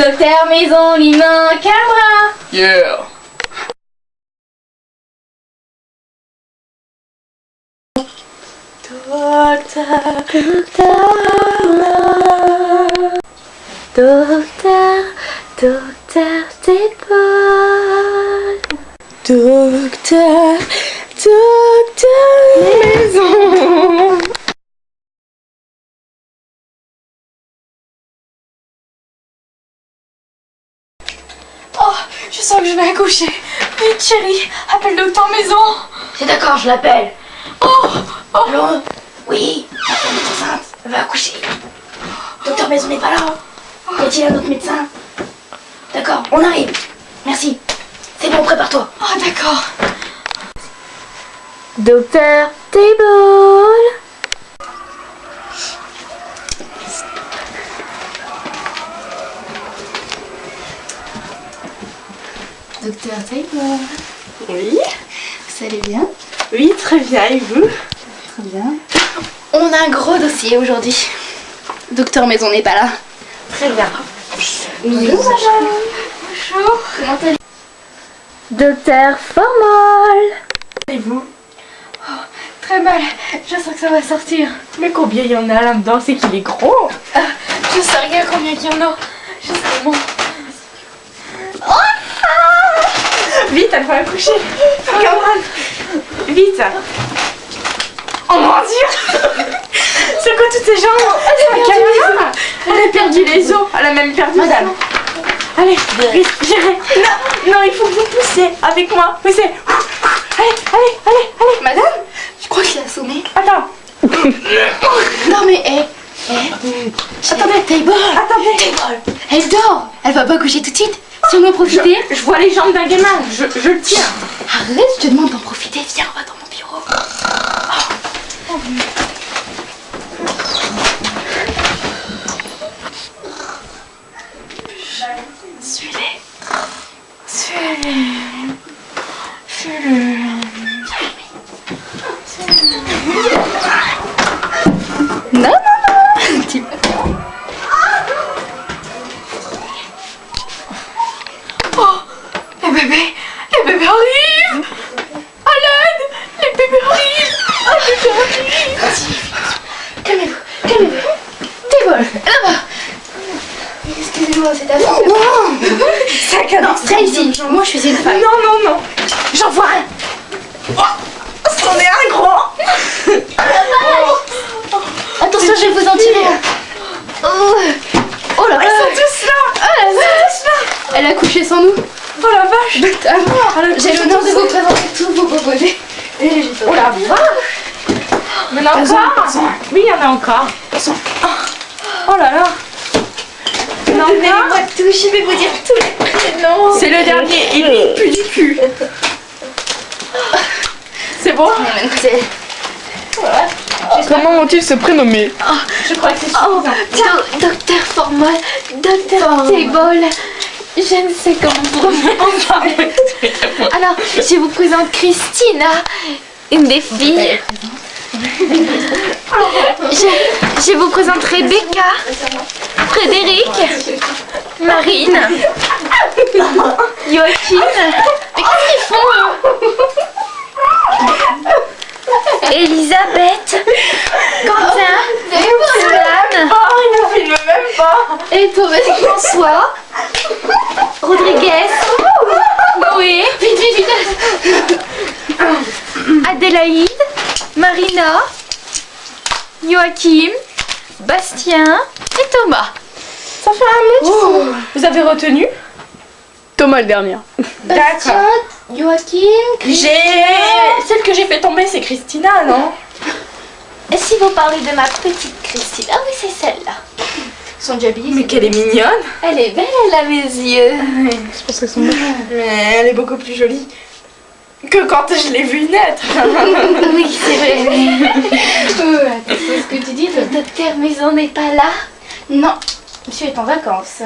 Docteur Maison, l'humain, Cabra. Yeah. Docteur Tébol. Docteur Maison. Oh, je sens que je vais accoucher. Vite, chérie, appelle Docteur Maison. C'est d'accord, je l'appelle. Oh, Allô? Oui, la femme est enceinte, elle va accoucher. Docteur Maison n'est pas là. Y a-t-il un autre médecin? D'accord, on arrive. Merci. C'est bon, prépare-toi. oh d'accord. Docteur Table. Docteur Table, Oui. vous allez bien? Oui, très bien. Et vous? Très bien. On a un gros dossier aujourd'hui. Docteur Maison n'est pas là. Très bien. Bonjour. Bonjour. Comment allez-vous? Docteur Formol. Et vous? Très mal. Je sens que ça va sortir. Mais combien il y en a là-dedans? C'est qu'il est gros. Je sais rien combien il y en a. Justement. Vite, elle va accoucher. Camarade. Vite. Oh mon Dieu. C'est quoi toutes ces jambes? Elle a perdu les os. Elle a même perdu Madame. Allez, vite, j'irai. Non, il faut que vous poussiez avec moi. Poussez. Allez. Madame, je crois qu'il a sonné. Attends. Non mais Attendez. Table. Elle dort. Elle va pas coucher tout de suite. Si on veut profiter. Je vois les jambes d'un gamin. Je le tiens. Arrête, je te demande d'en profiter. Viens, on va dans mon bureau. Suis-les. Non. Oh, les bébés arrivent. À l'aide, les bébés arrivent. Calmez-vous. Table, là-bas. Excusez-moi, c'est à vous. Non. Ça cadence. Reste ici. Moi, je suis une femme. Non. J'en vois un. Oh, c'en est un gros. Attention, je vais vous en tirer. Oh la vache. Ils sont tous là. Elle a couché sans nous. Oh la vache. J'ai l'honneur de vous présenter tous vos proposés. Oh la vache. Mais il y en a encore. Oui, il y en a encore. Oh là là. Non, Donnez-moi tout, je vais vous dire tous les prénoms. c'est le dernier. Il pue du cul. C'est bon? Mademoiselle. Comment ont-ils se prénommé? Je crois que c'est Oh, suffisant. Docteur Formol, Docteur Table. Je ne sais comment vous Alors, je vous présente Christina, une des filles. Je vous présente Rebecca, Frédéric, Marine, Joachim. Mais qu'est-ce qu'ils font? Elisabeth, Quentin, Suzanne, Oh, il ne filme même pas. et François, Rodriguez, Noé, Adélaïde, Marina, Joachim, Bastien et Thomas. Ça fait un mot. Vous avez retenu? Thomas le dernier. D'accord. Joachim, Celle que j'ai fait tomber, c'est Christina, non? Et si vous parlez de ma petite Christine? Ah oui, c'est celle-là. Ils sont déjà habillés. Mais qu'elle est mignonne. Elle est belle, elle a mes yeux. Je pense qu'elles sont bonnes. Mais elle est beaucoup plus jolie que quand je l'ai vue naître. Oui, c'est vrai. Attends, ce que tu dis, le docteur Maison n'est pas là? Non, monsieur est en vacances.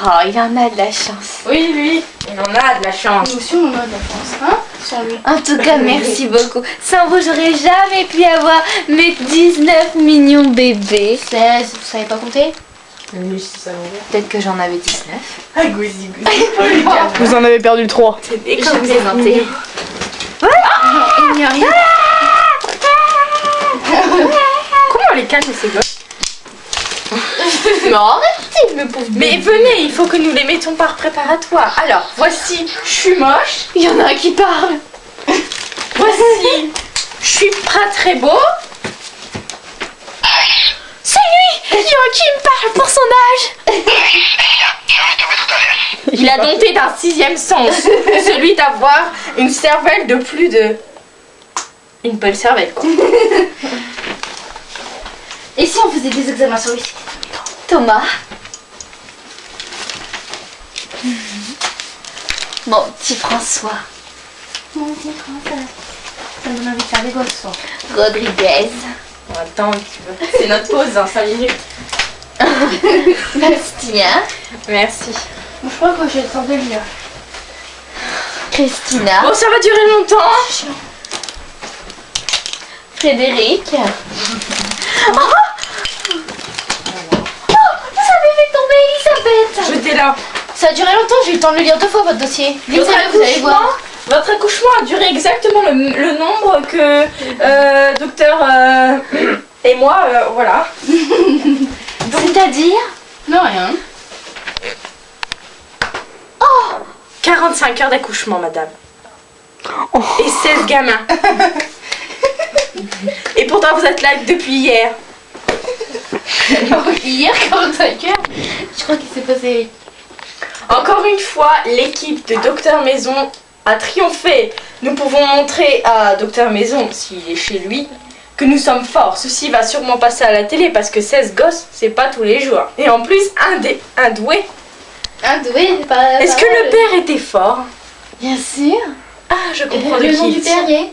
Oh, il en a de la chance. Oui, lui, il en a de la chance. Nous aussi, on en a de la chance, hein? Sans lui. En tout cas, merci beaucoup. Sans vous, j'aurais jamais pu avoir mes 19 millions bébés. Vous savez pas compter? Peut-être que j'en avais 19. Ah, gousi, gousi. Vous en avez perdu 3. C'est des Je vous ai inventé. Il n'y a rien. Comment on les calme ces gosses? Non, arrêtez, me pauvre. Mais venez, il faut que nous les mettons par préparatoire. Alors, voici, je suis moche. Il y en a un qui parle. Voici, je suis pas très beau. C'est lui. Il y a un qui me parle pour son âge. Il a dompté d'un 6e sens, celui d'avoir une cervelle de plus de... Une belle cervelle, quoi. Et si on faisait des examens sur lui? Thomas. Mon petit François. Mon petit François. Ça me donne envie de faire des gosses, ça. Rodriguez. Bon, attends un petit peu. C'est notre pause, hein, 5 minutes. Bastien. Merci. Bon, je crois que j'ai le temps de lire. Christina. Bon, ça va durer longtemps. Frédéric. Oh, vous avez fait tomber Elisabeth. J'étais là. Ça a duré longtemps, j'ai eu le temps de le lire 2 fois votre dossier. Lisez-le, vous allez voir. Votre accouchement a duré exactement le nombre que docteur et moi, voilà. C'est-à-dire? Non, rien. 45 heures d'accouchement, madame. Et 16 gamins. Et pourtant, vous êtes là depuis hier. Hier, 45 heures, je crois qu'il s'est passé... Encore une fois, l'équipe de Docteur Maison a triomphé. Nous pouvons montrer à Docteur Maison, s'il est chez lui, que nous sommes forts. Ceci va sûrement passer à la télé parce que 16 gosses, c'est pas tous les jours. Et en plus, un doué. Un doué, c'est pas... Est-ce que le père était fort? Bien sûr. Ah, je comprends de Le nom qui du il père tient. est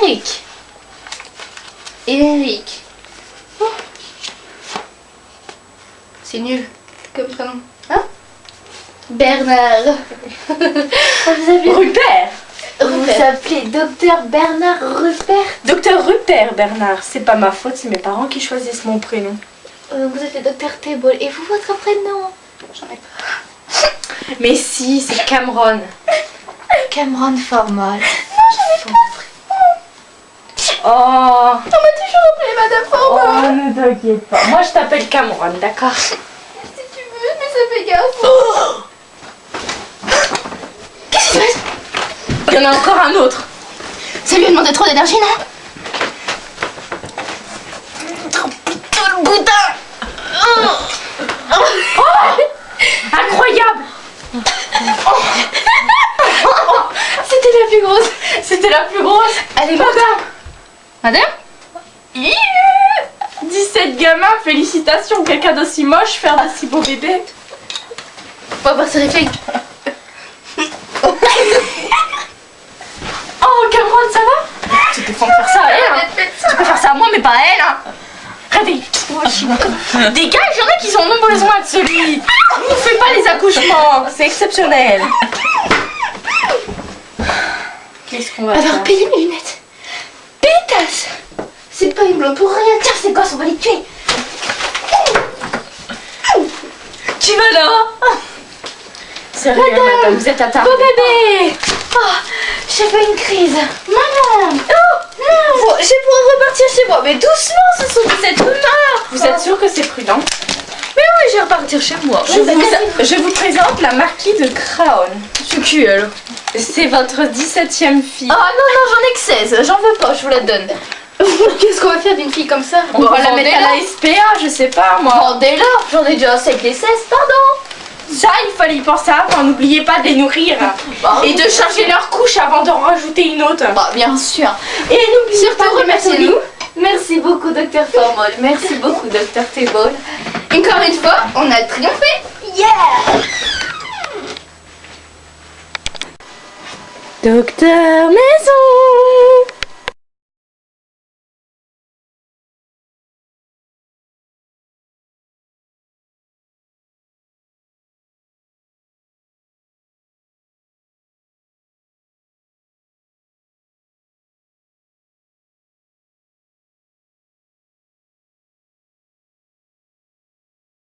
Eric. Eric. Oh. C'est nul comme prénom. Hein? Bernard. Vous appelez... Rupert. Vous appelez docteur Bernard Rupert. Docteur Rupert, Bernard. C'est pas ma faute, c'est mes parents qui choisissent mon prénom. Vous appelez docteur Thébault. Et vous, votre prénom? J'en ai pas. Mais si, c'est Cameron. Cameron Formol. Oh, On m'a toujours appelé Madame Format. ne t'inquiète pas. Moi, je t'appelle Cameron, d'accord? Si tu veux, mais ça fait garçon. Qu'est-ce qui se passe? Il y en a encore un autre. Ça lui a demandé trop d'énergie, non? Oh, putain, le boudin. Incroyable. C'était la plus grosse. C'était la plus grosse. Elle est morte. Madame? 17 gamins, félicitations. Quelqu'un d'aussi moche faire d'aussi beau bébé. Faut avoir ses réflexes. Oh, Cameron, ça va? Tu peux faire ça à elle, hein. Tu peux faire ça à moi, mais pas à elle, hein. Regardez. Des gars, il y en a qui en ont besoin de celui. On ne fait pas les accouchements. C'est exceptionnel. Qu'est-ce qu'on va Elle va faire? repayer mes lunettes. Pétasse. C'est pas une blonde pour rien. Tiens, ces gosses, on va les tuer. Tu vas là? Sérieux, madame, vous êtes attardée. Beau bébé. Oh, j'ai fait une crise. Madame. Oh, non. Bon, je vais pouvoir repartir chez moi. Mais doucement, ce sont des êtres humains. Vous êtes sûr que c'est prudent? Mais oui, je vais repartir chez moi. Je vous présente la marquise de Craon. C'est qui, elle? C'est votre 17e fille. Ah non, j'en ai que 16. J'en veux pas, je vous la donne. Qu'est-ce qu'on va faire d'une fille comme ça? On va la mettre vendez-la. à la SPA, je sais pas moi. Vendez-la. J'en ai déjà assez avec les 16, pardon. Ça, il fallait y penser avant. N'oubliez pas de les nourrir. Bah, Et de changer leur couche avant d'en rajouter une autre. Bah, bien sûr. Et n'oubliez pas Surtout, de les mettre au lit. remerciez-nous. Merci beaucoup, docteur Formol. Merci beaucoup, docteur Thébault. Encore une fois, on a triomphé. Yeah! Docteur Maison.